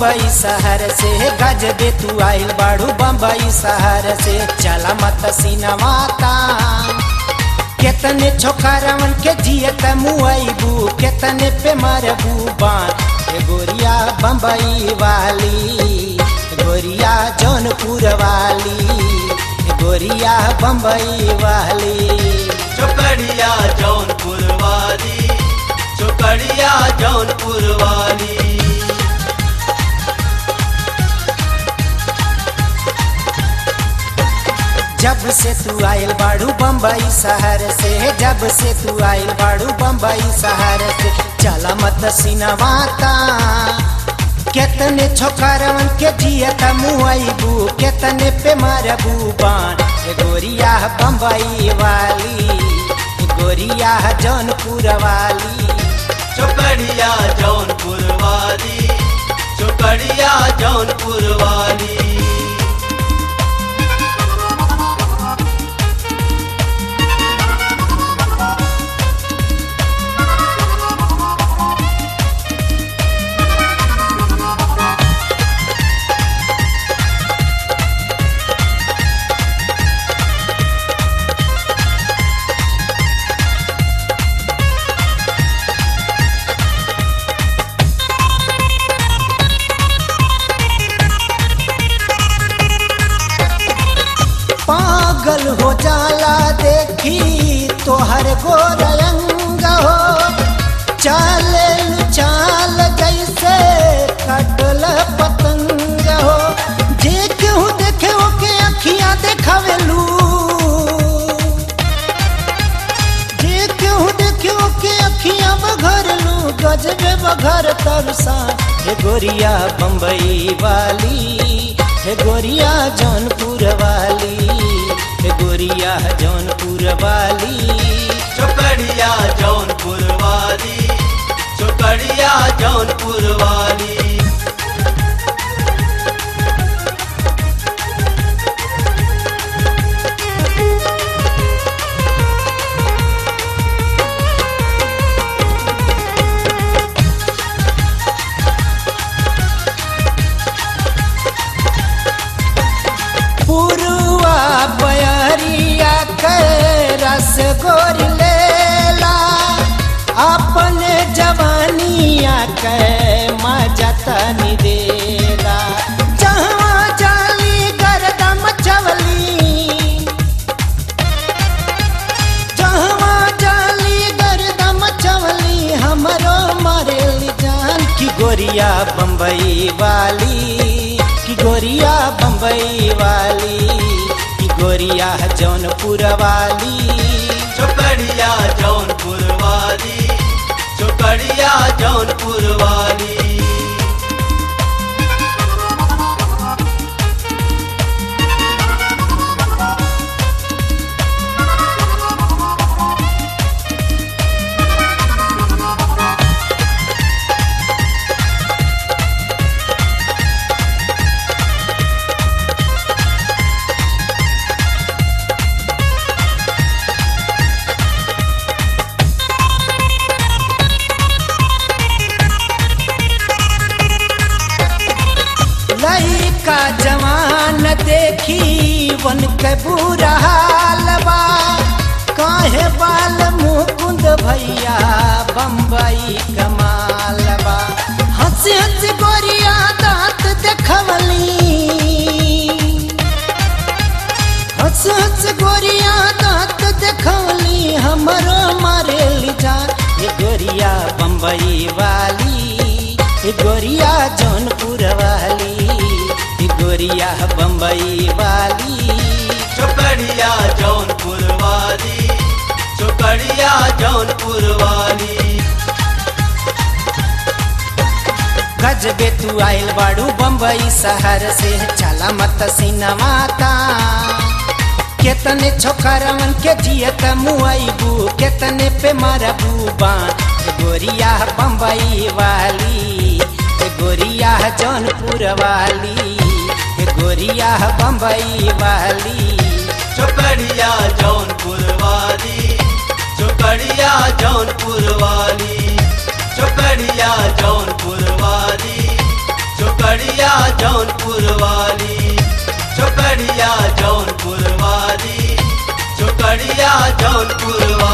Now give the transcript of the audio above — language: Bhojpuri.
बम्बई शहर से गजबे तू आइल बाड़ू बम्बई शहर से चला मत सीनवाता केतने छोकरवन के जियत मुआइबू केतने पे मरबू बान गोरिया बम्बई वाली गोरिया जौनपुर वाली गोरिया बम्बई वाली चौकड़िया जौनपुर वाली चौकड़िया जौनपुर वाली। जब से तू आइल बाड़ू बम्बई शहर से जब से तू आइल बाड़ू बम्बई शहर से चला मत सीनवाता केतने छोकरवन के जियत मुआइबू केतने पे मरबू बान गोरिया बम्बई वाली गोरिया जौनपुर वाली चौकड़िया जौनपुर वाली चौकड़िया जौनपुर वाली। पागल हो जाला देखी तोहर गोरंग हो चाले चाल जैसे कटल पतंग हो जे केहू देखे ओके अखियां देखावेलू जे केहू देखे ओके अखियां बघरलू गजबे बघर तरसा हे गोरिया बम्बई वाली हे गोरिया जौनपुर वाली हे गोरिया जौनपुर वाली चौकड़िया जौनपुर वाली चौकड़िया जौनपुर वाली। पुरुआ बयरिया के रस गोर लेला अपने जवानिया के मजा तनी देला जहाँ जाली गर्दा मचवली जहाँ जाली गर्दा मचवली हमरो मरेली जान की गोरिया बम्बई वाली की गोरिया बम्बई वाली की गोरिया जौनपुर वाली चौकड़िया जौनपुर वाली चौकड़िया जौनपुर वाली। लइका जवान देखी वन के बुरा हाल बा काहे बाल मुकुंद भैया बम्बई कमाल बा हंस हंस गोरिया दांत देखवली हंस हंस गोरिया दांत देखवली हमरो मारेली जान ये गोरिया बम्बई वाली ये गोरिया जौनपुर वाली ये गोरिया बम्बई वाली चौकड़िया जौनपुर वाली चौकड़िया जौनपुर वाली। गजबे तू आइल बाड़ू बम्बई शहर से चला मत सीनवाता केतने छोकरवन के जियत मुआइबू केतने पे मरबू बान गोरिया बम्बई वाली गोरिया जौनपुर वाली गोरिया बम्बई वाली चौकड़िया जौनपुर वाली चौकड़िया जौनपुर वाली चौकड़िया जौनपुर वाली चौकड़िया जौनपुर वाली छोकरिया जौनपुर वाली छोकरिया जौनपुर वाली